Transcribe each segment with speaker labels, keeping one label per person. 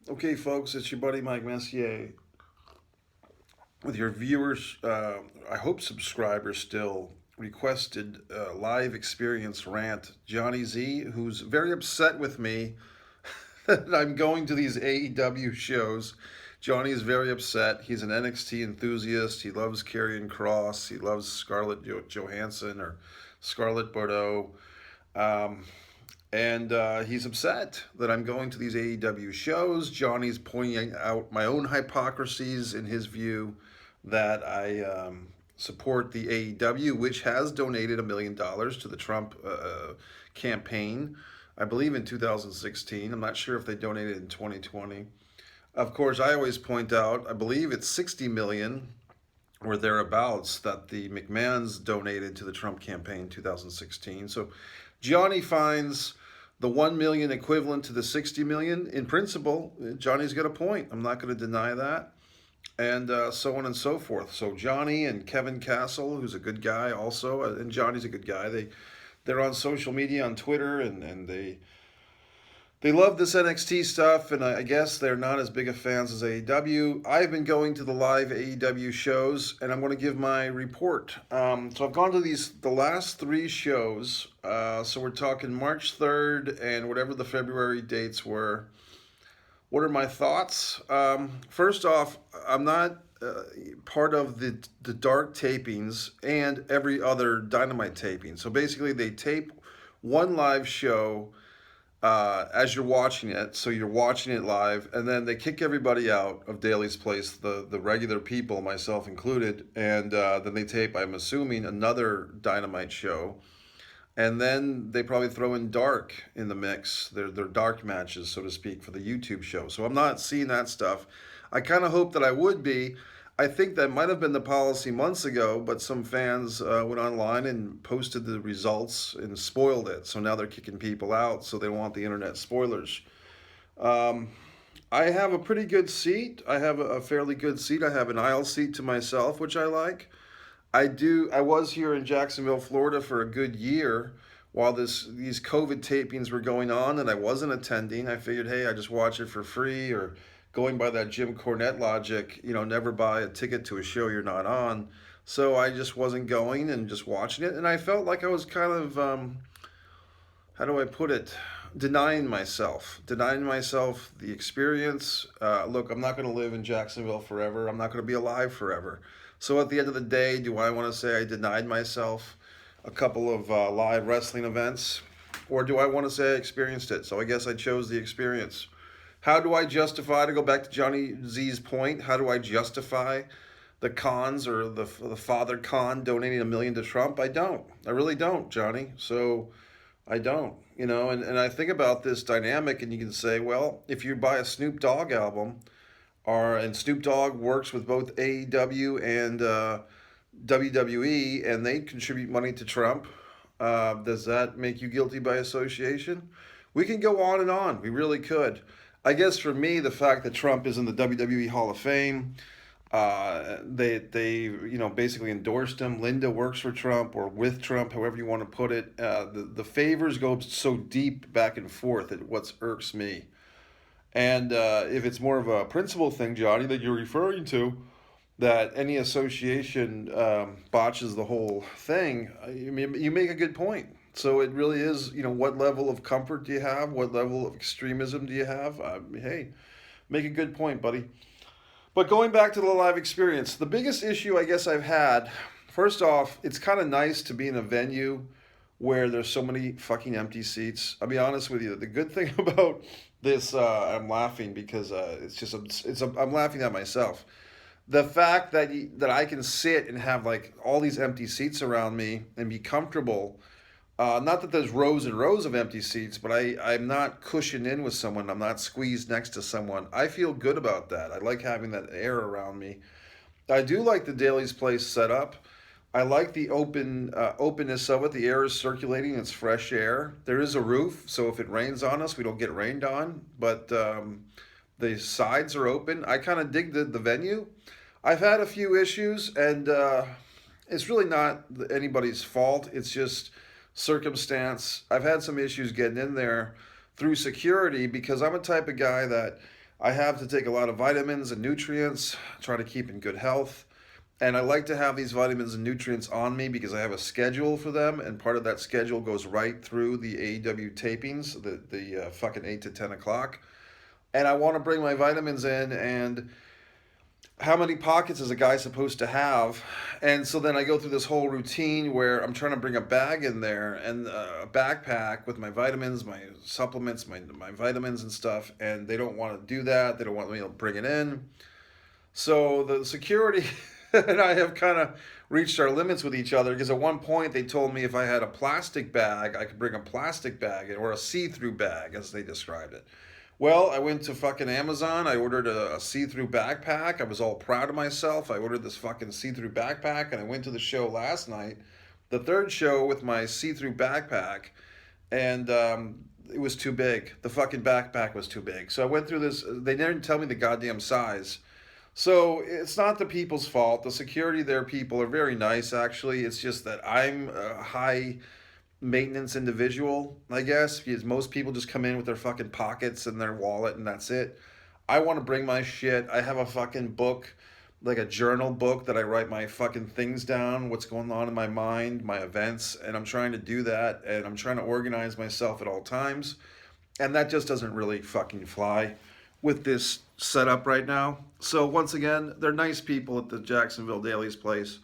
Speaker 1: Okay, folks, it's your buddy Mike Messier with your viewers, I hope subscribers still requested live experience rant. Johnny Z, who's very upset with me that I'm going to these AEW shows. Johnny is very upset. He's an NXT enthusiast. He loves Karrion Kross. He loves Scarlett Johansson or Scarlett Bordeaux. Um, and he's upset that I'm going to these AEW shows. Johnny's pointing out my own hypocrisies in his view that I support the AEW, which has donated $1 million to the Trump campaign, I believe in 2016. I'm not sure if they donated in 2020. Of course, I always point out, I believe it's 60 million or thereabouts that the McMahons donated to the Trump campaign in 2016. So Johnny finds the 1 million equivalent to the 60 million. In principle, Johnny's got a point. I'm not going to deny that. And so on and so forth. So Johnny and Kevin Castle, who's a good guy also, and Johnny's a good guy. They're on social media on Twitter, and they love this NXT stuff, and I guess they're not as big of fans as AEW. I've been going to the live AEW shows, and I'm going to give my report. So I've gone to the last three shows. So we're talking March 3rd and whatever the February dates were. What are my thoughts? First off, I'm not part of the dark tapings and every other Dynamite taping. So basically, they tape one live show as you're watching it. So you're watching it live, and then they kick everybody out of Daly's Place, the regular people, myself included, and then they tape, I'm assuming, another Dynamite show. And then they probably throw in dark in the mix. They're dark matches, so to speak, for the YouTube show. So I'm not seeing that stuff. I kind of hope that I would be. I think that might have been the policy months ago, but some fans went online and posted the results and spoiled it. So now they're kicking people out, so they don't want the internet spoilers. Um, I have a pretty good seat. I have a fairly good seat. I have an aisle seat to myself, which I like. I do. I was here in Jacksonville, Florida, for a good year while these COVID tapings were going on, and I wasn't attending. I figured, hey, I just watch it for free, or going by that Jim Cornette logic, never buy a ticket to a show you're not on. So I just wasn't going and just watching it, and I felt like I was kind of, how do I put it? Denying myself the experience. Look, I'm not going to live in Jacksonville forever. I'm not going to be alive forever. So at the end of the day, do I want to say I denied myself a couple of live wrestling events? Or do I want to say I experienced it? So I guess I chose the experience. How do I justify, to go back to Johnny Z's point, how do I justify the cons or the father con donating $1 million to Trump? I don't. I really don't, Johnny. So I don't. And I think about this dynamic, and you can say, well, if you buy a Snoop Dogg album, and Snoop Dogg works with both AEW and WWE, and they contribute money to Trump. Does that make you guilty by association? We can go on and on. We really could. I guess for me, the fact that Trump is in the WWE Hall of Fame, they basically endorsed him. Linda works for Trump or with Trump, however you want to put it. The favors go so deep back and forth at what irks me. And if it's more of a principle thing, Johnny, that you're referring to, that any association botches the whole thing, you make a good point. So it really is, what level of comfort do you have? What level of extremism do you have? Hey, make a good point, buddy. But going back to the live experience, the biggest issue I guess I've had, first off, it's kind of nice to be in a venue where there's so many fucking empty seats. I'll be honest with you. The good thing about this, I'm laughing because I'm laughing at myself. The fact that I can sit and have like all these empty seats around me and be comfortable. Not that there's rows and rows of empty seats, but I'm not cushioned in with someone. I'm not squeezed next to someone. I feel good about that. I like having that air around me. I do like the Daly's Place setup. I like the openness of it. The air is circulating. It's fresh air. There is a roof, so if it rains on us, we don't get rained on. But the sides are open. I kind of dig the venue. I've had a few issues, and it's really not anybody's fault. It's just circumstance. I've had some issues getting in there through security because I'm a type of guy that I have to take a lot of vitamins and nutrients, try to keep in good health. And I like to have these vitamins and nutrients on me because I have a schedule for them, and part of that schedule goes right through the AEW tapings, the fucking 8 to 10 o'clock. And I want to bring my vitamins in, and how many pockets is a guy supposed to have? And so then I go through this whole routine where I'm trying to bring a bag in there and a backpack with my vitamins, my supplements, my vitamins and stuff, and they don't want to do that. They don't want me to bring it in. So the security and I have kind of reached our limits with each other, because at one point they told me if I had a plastic bag, I could bring a plastic bag or a see-through bag, as they described it. Well, I went to fucking Amazon. I ordered a see-through backpack. I was all proud of myself. I ordered this fucking see-through backpack, and I went to the show last night, the third show, with my see-through backpack, and it was too big. The fucking backpack was too big. So I went through this. They didn't tell me the goddamn size. So it's not the people's fault. The security there people are very nice, actually. It's just that I'm a high maintenance individual, I guess, because most people just come in with their fucking pockets and their wallet and that's it. I want to bring my shit. I have a fucking book, like a journal book that I write my fucking things down, what's going on in my mind, my events, and I'm trying to do that, and I'm trying to organize myself at all times. And that just doesn't really fucking fly with this setup right now. So once again, they're nice people at the Jacksonville Daly's place.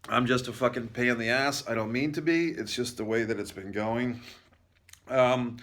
Speaker 1: I'm just a fucking pain in the ass. I don't mean to be. It's just the way that it's been going. I'm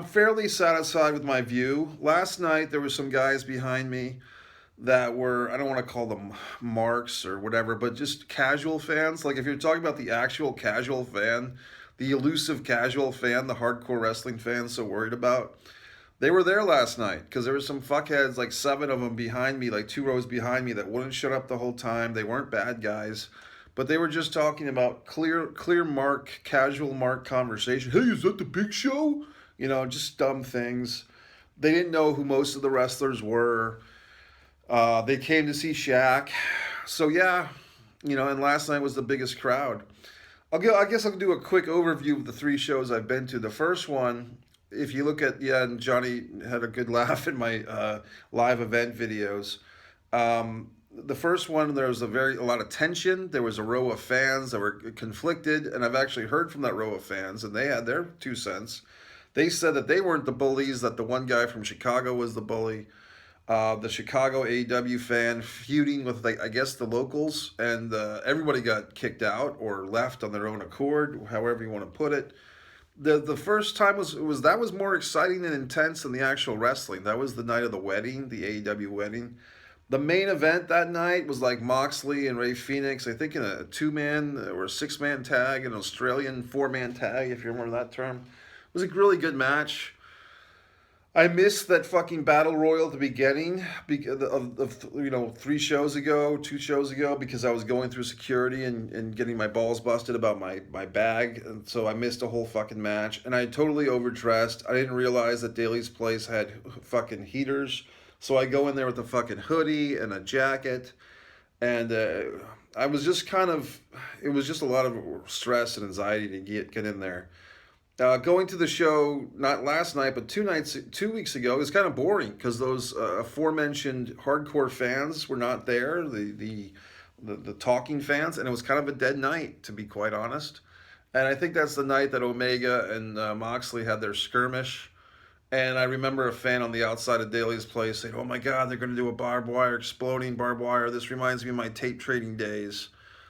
Speaker 1: fairly satisfied with my view. Last night, there were some guys behind me that were, I don't want to call them marks or whatever, but just casual fans. Like, if you're talking about the actual casual fan, the elusive casual fan, the hardcore wrestling fan so worried about, they were there last night, because there were some fuckheads, like 7 of them behind me, like 2 rows behind me, that wouldn't shut up the whole time. They weren't bad guys, but they were just talking about clear mark, casual mark conversation. Hey, is that the Big Show? You know, just dumb things. They didn't know who most of the wrestlers were. They came to see Shaq. So yeah, you know, and last night was the biggest crowd. I guess I'll do a quick overview of the 3 shows I've been to. The first one, if you look at, yeah, and Johnny had a good laugh in my live event videos. The first one, there was a lot of tension. There was a row of fans that were conflicted, and I've actually heard from that row of fans, and they had their 2 cents. They said that they weren't the bullies, that the one guy from Chicago was the bully. The Chicago AEW fan feuding with, like, I guess, the locals, and everybody got kicked out or left on their own accord, however you want to put it. The first time was more exciting and intense than the actual wrestling. That was the night of the wedding, the AEW wedding. The main event that night was like Moxley and Ray Phoenix, I think in a 2-man or a 6-man tag, an Australian 4-man tag, if you remember that term. It was a really good match. I missed that fucking battle royal at the beginning of 3 shows ago, 2 shows ago, because I was going through security and getting my balls busted about my bag, and so I missed a whole fucking match. And I totally overdressed. I didn't realize that Daly's place had fucking heaters, so I go in there with a fucking hoodie and a jacket, and I was just it was just a lot of stress and anxiety to get in there. Going to the show, not last night, but 2 weeks ago, it was kind of boring, because those aforementioned hardcore fans were not there, the talking fans, and it was kind of a dead night, to be quite honest. And I think that's the night that Omega and Moxley had their skirmish. And I remember a fan on the outside of Daly's place saying, "Oh my God, they're going to do a barbed wire, exploding barbed wire. This reminds me of my tape trading days."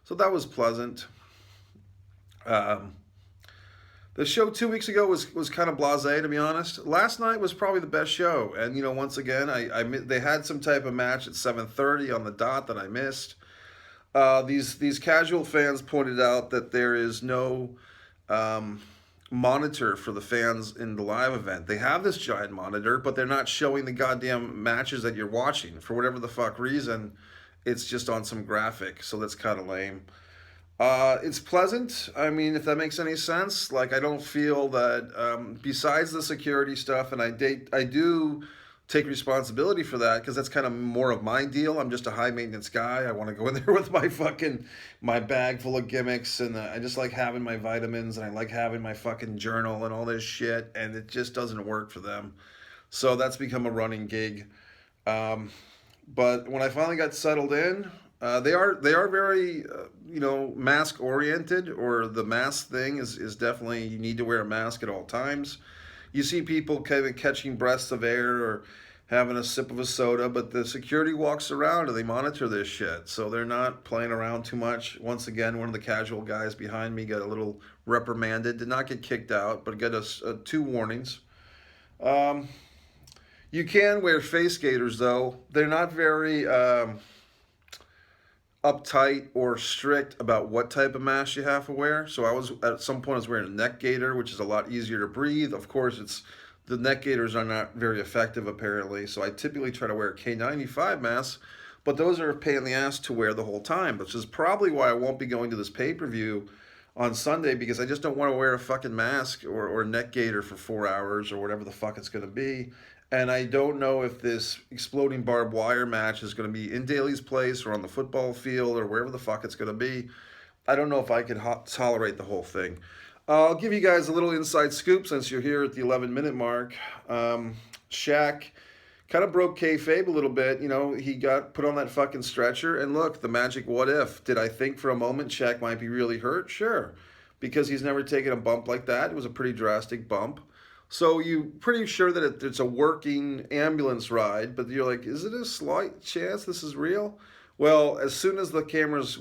Speaker 1: So that was pleasant. The show 2 weeks ago was kind of blasé, to be honest. Last night was probably the best show, and once again, they had some type of match at 7:30 on the dot that I missed. These casual fans pointed out that there is no monitor for the fans in the live event. They have this giant monitor, but they're not showing the goddamn matches that you're watching for whatever the fuck reason. It's just on some graphic, so that's kind of lame. It's pleasant. I mean, if that makes any sense. Like, I don't feel that, besides the security stuff, and I do take responsibility for that, because that's kind of more of my deal. I'm just a high maintenance guy. I want to go in there with my bag full of gimmicks, and I just like having my vitamins, and I like having my fucking journal and all this shit, and it just doesn't work for them. So that's become a running gig. But when I finally got settled in, they are very mask oriented, or the mask thing is definitely, you need to wear a mask at all times. You see people kind of catching breaths of air or having a sip of a soda, but the security walks around and they monitor this shit, so they're not playing around too much. Once again, one of the casual guys behind me got a little reprimanded, did not get kicked out, but got us 2 warnings. Um, you can wear face gaiters though. They're not very uptight or strict about what type of mask you have to wear. So I was, at some point I was wearing a neck gaiter, which is a lot easier to breathe. Of course, it's the neck gaiters are not very effective apparently. So I typically try to wear K95 masks, but those are a pain in the ass to wear the whole time, which is probably why I won't be going to this pay-per-view on Sunday, because I just don't want to wear a fucking mask or a neck gaiter for 4 hours or whatever the fuck it's going to be. And I don't know if this exploding barbed wire match is going to be in Daly's place or on the football field or wherever the fuck it's going to be. I don't know if I could tolerate the whole thing. I'll give you guys a little inside scoop since you're here at the 11-minute mark. Shaq kind of broke kayfabe a little bit. You know, he got put on that fucking stretcher. And look, the magic what if. Did I think for a moment Shaq might be really hurt? Sure. Because he's never taken a bump like that. It was a pretty drastic bump. So you're pretty sure that it's a working ambulance ride, but you're like, is it a slight chance this is real? Well, as soon as the cameras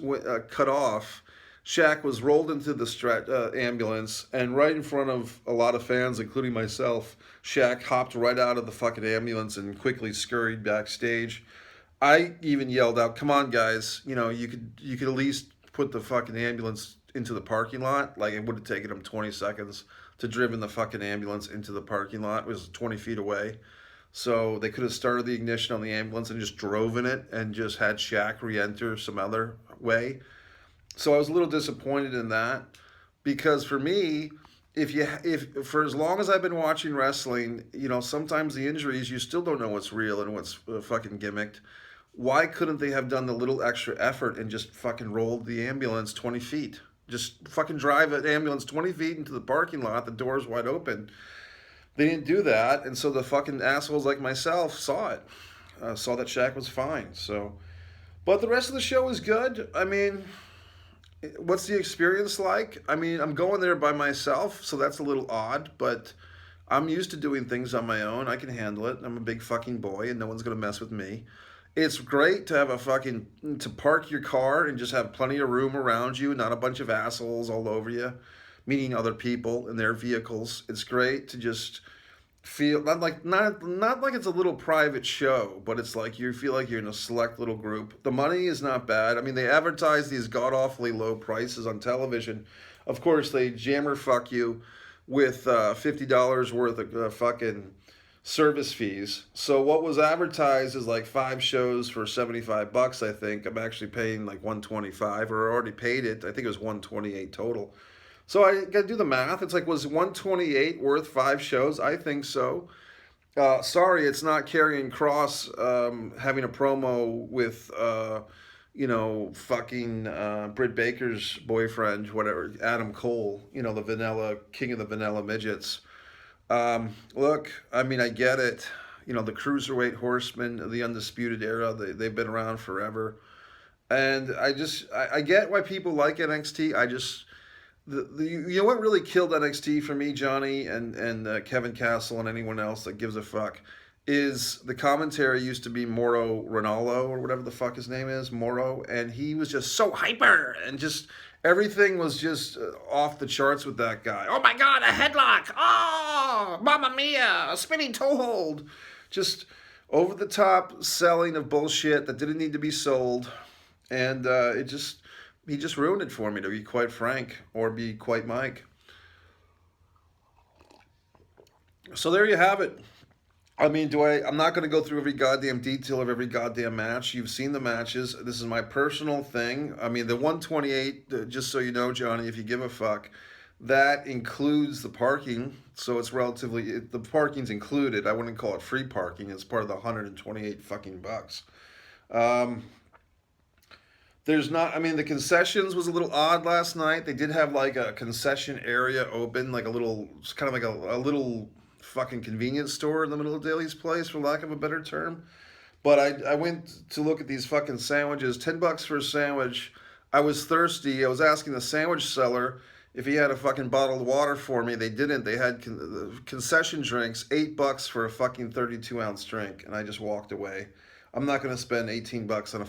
Speaker 1: cut off, Shaq was rolled into the ambulance, and right in front of a lot of fans, including myself, Shaq hopped right out of the fucking ambulance and quickly scurried backstage. I even yelled out, "Come on, guys! You know, you could at least put the fucking ambulance into the parking lot." Like, it would have taken him 20 seconds to driven the fucking ambulance into the parking lot. It was 20 feet away. So they could have started the ignition on the ambulance and just drove in it and just had Shaq re-enter some other way. So I was a little disappointed in that, because for me, if for as long as I've been watching wrestling, you know, sometimes the injuries, you still don't know what's real and what's fucking gimmicked. Why couldn't they have done the little extra effort and just fucking rolled the ambulance 20 feet? Just fucking drive an ambulance 20 feet into the parking lot, the door's wide open. They didn't do that, and so the fucking assholes like myself saw it. Saw that Shaq was fine, so. But the rest of the show was good. I mean, what's the experience like? I mean, I'm going there by myself, so that's a little odd, but I'm used to doing things on my own. I can handle it. I'm a big fucking boy, and no one's gonna mess with me. It's great to have to park your car and just have plenty of room around you, not a bunch of assholes all over you, meeting other people in their vehicles. It's great to just feel not like it's a little private show, but it's like you feel like you're in a select little group. The money is not bad. I mean, they advertise these god-awfully low prices on television. Of course, they jammer fuck you with $50 worth of fucking service fees. So what was advertised is like 5 shows for $75, I think. I'm actually paying like $125, or I already paid it. I think it was $128 total. So I got to do the math. It's like, was $128 worth 5 shows? I think so. Sorry, it's not Karrion Kross having a promo with, fucking Britt Baker's boyfriend, whatever, Adam Cole, the vanilla, king of the vanilla midgets. Look, I mean, I get it. The Cruiserweight Horsemen, the Undisputed Era, they've been around forever. And I get why people like NXT. You know what really killed NXT for me, Johnny, and Kevin Castle and anyone else that gives a fuck, is the commentary used to be Mauro Ranallo, or whatever the fuck his name is, Mauro, and he was just so hyper, and just everything was just off the charts with that guy. Oh my God, a headlock! Oh, Mamma Mia, a spinning toe hold! Just over the top selling of bullshit that didn't need to be sold, and he just ruined it for me, to be quite frank, or be quite Mike. So there you have it. I mean, I'm not going to go through every goddamn detail of every goddamn match. You've seen the matches. This is my personal thing. I mean, the 128, just so you know, Johnny, if you give a fuck, that includes the parking. So it's the parking's included. I wouldn't call it free parking. It's part of the 128 fucking bucks. The concessions was a little odd last night. They did have like a concession area open, like a little, kind of like a little fucking convenience store in the middle of Daly's Place, for lack of a better term. But I went to look at these fucking sandwiches. $10 for a sandwich. I was thirsty. I was asking the sandwich seller if he had a fucking bottled water for me. They didn't. They had concession drinks. $8 for a fucking 32-ounce drink, and I just walked away. I'm not gonna spend $18 on a